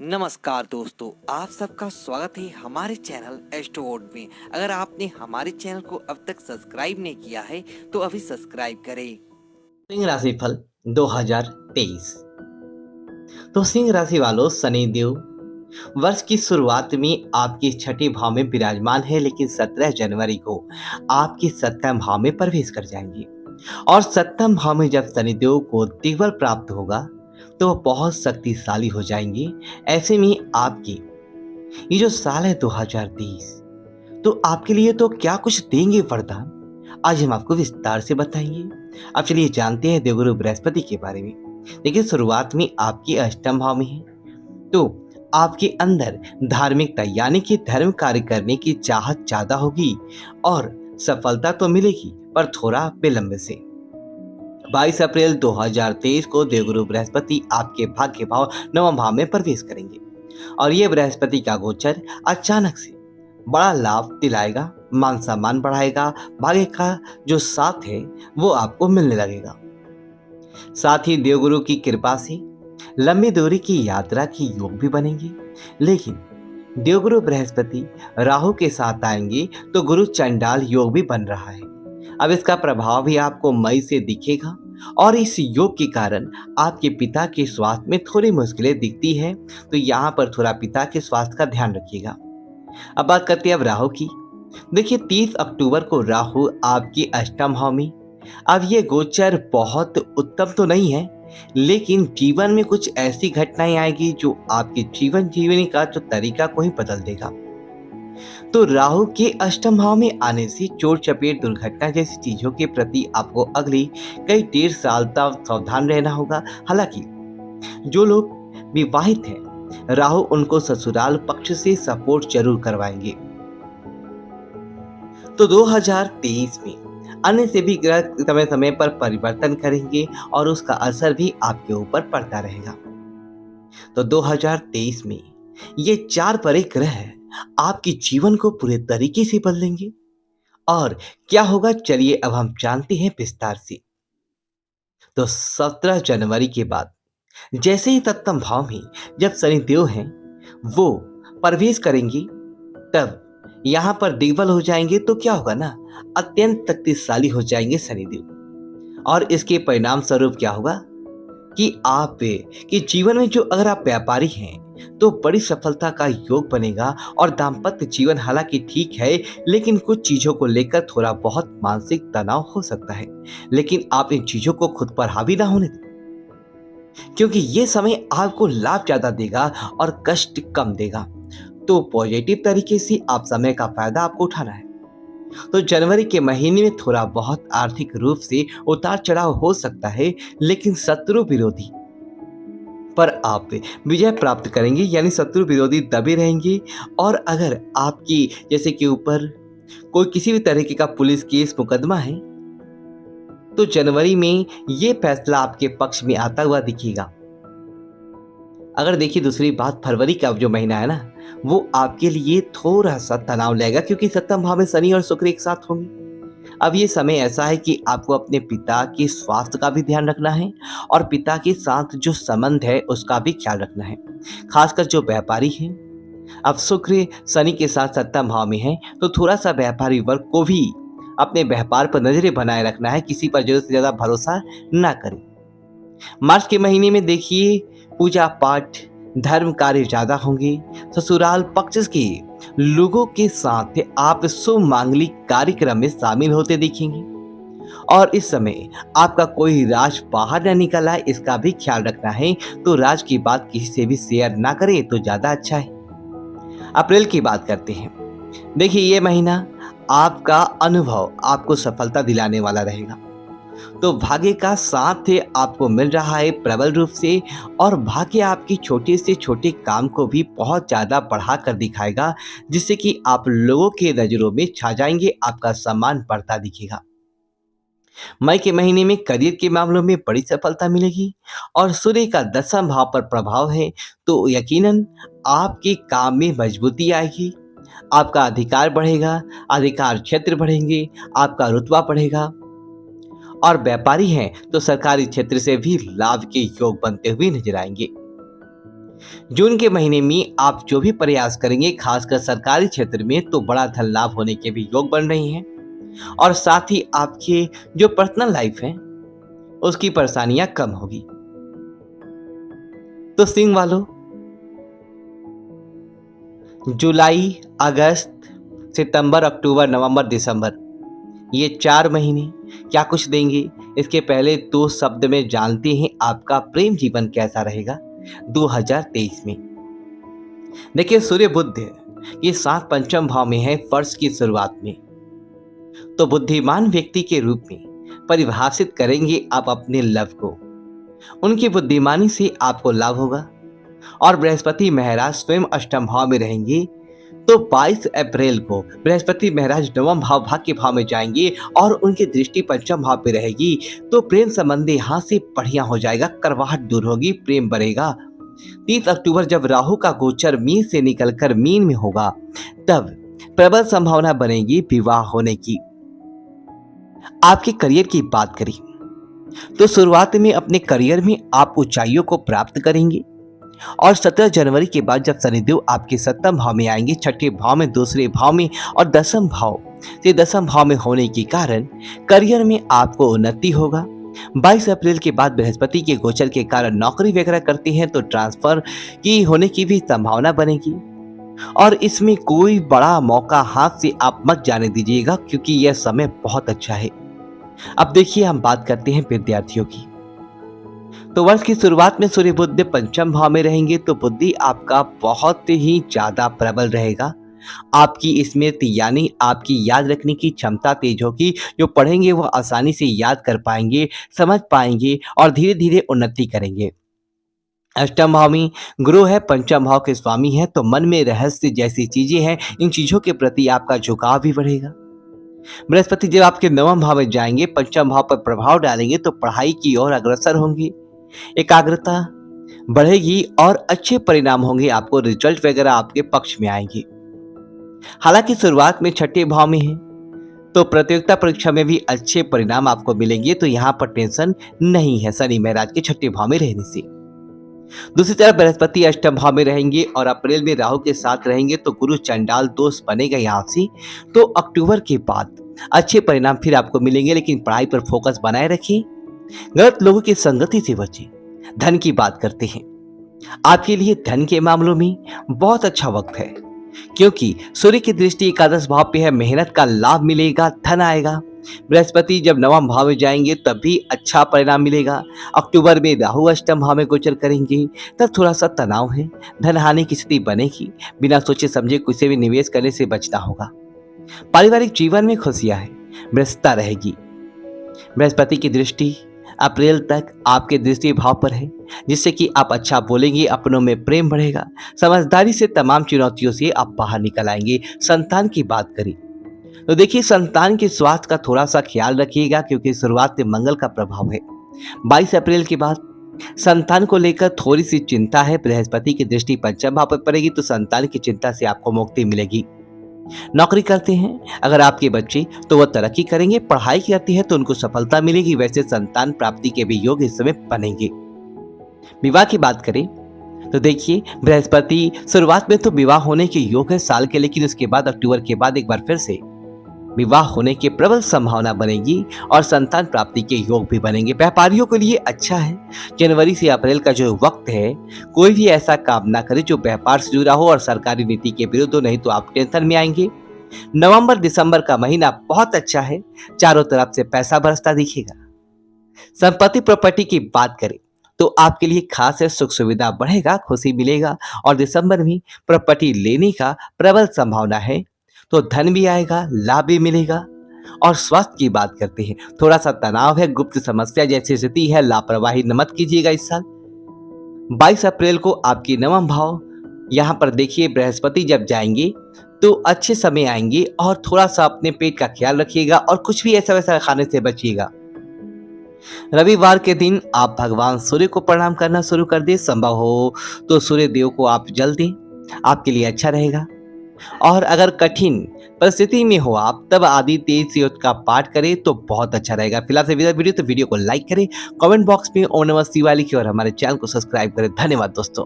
नमस्कार दोस्तों, आप सबका स्वागत है हमारे चैनल एस्ट्रोवर्ड में। अगर आपने हमारे चैनल को अब तक सब्सक्राइब नहीं किया है तो अभी सब्सक्राइब करें। सिंह राशि फल 2023। तो सिंह राशि वालों, शनिदेव वर्ष की शुरुआत में आपके छठे भाव में विराजमान है, लेकिन 17 जनवरी को आपके सप्तम भाव में प्रवेश कर जाएंगे। और सप्तम भाव में जब शनिदेव को दिग्बल प्राप्त होगा तो वो बहुत शक्तिशाली हो जाएंगे। ऐसे में आपके ये जो साल है 2023, तो आपके लिए तो क्या कुछ देंगे वरदान, आज हम आपको विस्तार से बताएंगे। अब चलिए जानते हैं देवगुरु बृहस्पति के बारे में। देखिए, शुरुआत में आपके अष्टम भाव में है, तो आपके अंदर धार्मिकता यानी कि धर्म कार्य करने की चाहत ज्यादा होगी और सफलता तो मिलेगी, पर थोड़ा विलंब से। 22 अप्रैल 2023 को देवगुरु बृहस्पति आपके भाग्य भाव नवम भाव में प्रवेश करेंगे। और ये बृहस्पति का गोचर अचानक से बड़ा लाभ दिलाएगा, मान सम्मान बढ़ाएगा, भाग्य का जो साथ है वो आपको मिलने लगेगा। साथ ही देवगुरु की कृपा से लंबी दूरी की यात्रा की योग भी बनेंगे। लेकिन देवगुरु बृहस्पति राहु के साथ आएंगे तो गुरु चंडाल योग भी बन रहा है। अब इसका प्रभाव भी आपको मई से दिखेगा और इस योग के कारण आपके पिता के स्वास्थ्य में थोड़ी मुश्किलें दिखती है, तो यहाँ पर थोड़ा पिता के स्वास्थ्य का ध्यान रखिएगा। अब बात करते हैं अब राहु की। देखिए, 30 अक्टूबर को राहु आपकी अष्टम भाव में। अब ये गोचर बहुत उत्तम तो नहीं है, लेकिन जीवन में कुछ ऐसी घटनाएं आएगी जो आपके जीवन जीने का जो तरीका को ही बदल देगा। तो राहु के अष्टम भाव में आने से चोट चपेट दुर्घटना जैसी चीजों के प्रति आपको अगली कई 1.5 साल तक सावधान रहना होगा। हालांकि जो लोग विवाहित हैं, राहु उनको ससुराल पक्ष से सपोर्ट जरूर करवाएंगे। तो 2023 में अन्य से भी ग्रह समय समय पर परिवर्तन करेंगे और उसका असर भी आपके ऊपर पड़ता रहेगा। तो 2023 में ये 4 बड़े ग्रह आपके जीवन को पूरे तरीके से बदलेंगे। और क्या होगा, चलिए अब हम जानते हैं विस्तार से। तो 17 जनवरी के बाद जैसे ही सप्तम भाव में जब शनिदेव हैं वो प्रवेश करेंगे, तब यहाँ पर दिग्बल हो जाएंगे, तो क्या होगा ना, अत्यंत शक्तिशाली हो जाएंगे शनिदेव। और इसके परिणाम स्वरूप क्या होगा कि आप के जीवन में जो अगर आप व्यापारी हैं तो बड़ी सफलता का योग बनेगा। और दाम्पत्य जीवन हालांकि ठीक है, लेकिन कुछ चीजों को लेकर थोड़ा बहुत मानसिक तनाव हो सकता है, लेकिन आप इन चीजों को खुद पर हावी ना होने दें, क्योंकि ये समय आपको लाभ ज्यादा देगा और कष्ट कम देगा। तो पॉजिटिव तरीके से आप समय का फायदा आपको उठाना है। तो जनवरी के महीने में थोड़ा बहुत आर्थिक रूप से उतार चढ़ाव हो सकता है, लेकिन शत्रु विरोधी पर आप विजय प्राप्त करेंगे, यानी शत्रु विरोधी दबे रहेंगे। और अगर आपकी जैसे कि ऊपर कोई किसी भी तरीके का पुलिस केस मुकदमा है, तो जनवरी में ये फैसला आपके पक्ष में आता हुआ दिखेगा। अगर देखिए, दूसरी बात, फरवरी का जो महीना है ना, वो आपके लिए थोड़ा सा तनाव लेगा, क्योंकि सप्तम भाव में शनि और शुक्र एक साथ होंगे। अब ये समय ऐसा है कि आपको अपने पिता के स्वास्थ्य का भी ध्यान रखना है और पिता के साथ जो संबंध है उसका भी ख्याल रखना है, खासकर जो व्यापारी हैं। अब शुक्र शनि के साथ सप्तम भाव में है, तो थोड़ा सा व्यापारी वर्ग को भी अपने व्यापार पर नजरें बनाए रखना है, किसी पर जरूरत से ज्यादा भरोसा ना करें। मार्च के महीने में देखिए, पूजा पाठ धर्म कार्य ज्यादा होंगे। ससुराल पक्ष के लोगों के साथ आप शुभ मांगलिक कार्यक्रम में शामिल होते दिखेंगे। और इस समय आपका कोई राज बाहर न निकल आए, इसका भी ख्याल रखना है। तो राज की बात किसी से भी शेयर ना करें तो ज्यादा अच्छा है। अप्रैल की बात करते हैं। देखिए, ये महीना आपका अनुभव आपको सफलता दिलाने वाला रहेगा। तो भाग्य का साथ आपको मिल रहा है प्रबल रूप से, और भाग्य आपकी छोटे से छोटे काम को भी बहुत ज्यादा बढ़ा कर दिखाएगा, जिससे कि आप लोगों के नजरों में छा जाएंगे, आपका सम्मान बढ़ता दिखेगा। मई के महीने में करियर के मामलों में बड़ी सफलता मिलेगी। और सूर्य का 10वां भाव पर प्रभाव है, तो यकीनन आपके काम में मजबूती आएगी, आपका अधिकार बढ़ेगा, अधिकार क्षेत्र बढ़ेंगे, आपका रुतबा बढ़ेगा। और व्यापारी हैं तो सरकारी क्षेत्र से भी लाभ के योग बनते हुए नजर आएंगे। जून के महीने में आप जो भी प्रयास करेंगे खासकर सरकारी क्षेत्र में तो बड़ा धन लाभ होने के भी योग बन रही हैं। और साथ ही आपके जो पर्सनल लाइफ है उसकी परेशानियां कम होगी। तो सिंह वालों, जुलाई, अगस्त, सितंबर, अक्टूबर, नवंबर, दिसंबर, ये 4 महीने क्या कुछ देंगे? इसके पहले 2 शब्द में जानते हैं आपका प्रेम जीवन कैसा रहेगा 2023 में। देखिए, सूर्य बुध ये 7 पंचम भाव में है वर्ष की शुरुआत में, तो बुद्धिमान व्यक्ति के रूप में परिभाषित करेंगे आप अपने लव को। उनकी बुद्धिमानी से आपको लाभ होगा। और बृहस्पति महाराज स्वयं अष्टम भाव में रहेंगे, तो 22 अप्रैल को बृहस्पति महाराज नवम भाग्य भाव में जाएंगे और उनकी दृष्टि पंचम भाव पे रहेगी। तो प्रेम संबंधी यहाँ से बढ़िया हो जाएगा, करवाहट दूर होगी, प्रेम बढ़ेगा। 30 अक्टूबर जब राहु का गोचर मीन से निकलकर मीन में होगा तब प्रबल संभावना बनेगी विवाह होने की। आपके करियर की बात करें तो शुरुआत में अपने करियर में आप ऊंचाइयों को प्राप्त करेंगे। और 17 जनवरी के बाद जब शनिदेव आपके 7वें भाव में आएंगे, 6ठे भाव में, दूसरे भाव में और 10वें भाव से 10वें भाव में होने के कारण करियर में आपको उन्नति होगा। 22 अप्रैल के बाद बृहस्पति के गोचर के कारण नौकरी वगैरह करते हैं तो ट्रांसफर की होने की भी संभावना बनेगी। और इसमें कोई बड़ा मौका हाथ से आप मत जाने दीजिएगा क्योंकि यह समय बहुत अच्छा है। अब देखिए, हम बात करते हैं विद्यार्थियों की। तो वर्ष की शुरुआत में सूर्य बुध पंचम भाव में रहेंगे, तो बुद्धि आपका बहुत ही ज्यादा प्रबल रहेगा। आपकी स्मृति यानी आपकी याद रखने की क्षमता तेज होगी। जो पढ़ेंगे वो आसानी से याद कर पाएंगे, समझ पाएंगे और धीरे धीरे उन्नति करेंगे। अष्टम भाव में गुरु है, पंचम भाव के स्वामी है, तो मन में रहस्य जैसी चीजें हैं, इन चीजों के प्रति आपका झुकाव भी बढ़ेगा। बृहस्पति जब आपके नवम भाव में जाएंगे, पंचम भाव पर प्रभाव डालेंगे, तो पढ़ाई की ओर अग्रसर होंगे, एकाग्रता बढ़ेगी और अच्छे परिणाम होंगे। आपको रिजल्ट वगैरह आपके पक्ष में आएंगे। हालांकि शुरुआत में 6ठे भाव में है तो प्रतियोगिता परीक्षा में भी अच्छे परिणाम आपको मिलेंगे, तो यहाँ पर टेंशन नहीं है शनि महाराज के 6ठे भाव में रहने से। दूसरी तरफ बृहस्पति अष्टम भाव में रहेंगे और अप्रैल में राहु के साथ रहेंगे, तो गुरु चंडाल दोष बनेगा यहाँ से। तो अक्टूबर के बाद अच्छे परिणाम फिर आपको मिलेंगे, लेकिन पढ़ाई पर फोकस बनाए रखें, गलत लोगों की संगति से बचें। धन की बात करते हैं, आपके लिए धन के मामलों में बहुत अच्छा वक्त है क्योंकि सूर्य की दृष्टि एकादश भाव पे है, मेहनत का लाभ मिलेगा, धन आएगा। बृहस्पति जब नवम भाव में जाएंगे तब भी अच्छा परिणाम मिलेगा। अक्टूबर में राहु अष्टम भाव में गोचर करेंगे, तब थोड़ा सा तनाव है, धन हानि की स्थिति बनेगी। बिना सोचे समझे किसी भी निवेश करने से बचना होगा। पारिवारिक जीवन में खुशियां है, व्यस्तता रहेगी। बृहस्पति की दृष्टि अप्रैल तक आपके दृष्टि भाव पर है, जिससे कि आप अच्छा बोलेंगे, अपनों में प्रेम बढ़ेगा। समझदारी से तमाम चुनौतियों से आप बाहर निकल आएंगे। संतान की बात करें तो देखिए, संतान के स्वास्थ्य का थोड़ा सा ख्याल रखिएगा क्योंकि शुरुआत में मंगल का प्रभाव है। 22 अप्रैल के बाद संतान को लेकर थोड़ी सी चिंता है। बृहस्पति की दृष्टि पंचम भाव पर पड़ेगी तो संतान की चिंता से आपको मुक्ति मिलेगी। नौकरी करते हैं अगर आपके बच्चे तो वह तरक्की करेंगे, पढ़ाई करती है तो उनको सफलता मिलेगी। वैसे संतान प्राप्ति के भी योग इस समय बनेंगे। विवाह की बात करें तो देखिए, बृहस्पति शुरुआत में तो विवाह होने के योग है साल के, लेकिन उसके बाद अक्टूबर के बाद एक बार फिर से विवाह होने की प्रबल संभावना बनेगी और संतान प्राप्ति के योग भी बनेंगे। व्यापारियों के लिए अच्छा है। जनवरी से अप्रैल का जो वक्त है, कोई भी ऐसा काम ना करे जो व्यापार से जुड़ा हो और सरकारी नीति के विरुद्ध हो, नहीं तो आप टेंशन में आएंगे। नवंबर दिसंबर का महीना बहुत अच्छा है, चारों तरफ से पैसा बरसता दिखेगा। संपत्ति प्रॉपर्टी की बात करें तो आपके लिए खास है, सुख सुविधा बढ़ेगा, खुशी मिलेगा और दिसंबर में प्रॉपर्टी लेने का प्रबल संभावना है, तो धन भी आएगा, लाभ भी मिलेगा। और स्वास्थ्य की बात करते हैं, थोड़ा सा तनाव है, गुप्त समस्या जैसी स्थिति है, लापरवाही मत कीजिएगा इस साल। 22 अप्रैल को आपकी नवम भाव यहाँ पर देखिए, बृहस्पति जब जाएंगे तो अच्छे समय आएंगे और थोड़ा सा अपने पेट का ख्याल रखिएगा और कुछ भी ऐसा वैसा खाने से बचिएगा। रविवार के दिन आप भगवान सूर्य को प्रणाम करना शुरू कर दें, संभव हो तो सूर्य देव को आप जल दें, आपके लिए अच्छा रहेगा। और अगर कठिन परिस्थिति में हो आप, तब आदित्य स्तोत्र का पाठ करें तो बहुत अच्छा रहेगा। फिलहाल से वीडियो को लाइक करें, कमेंट बॉक्स में ओम नमः शिवाय लिखिए और हमारे चैनल को सब्सक्राइब करें। धन्यवाद दोस्तों।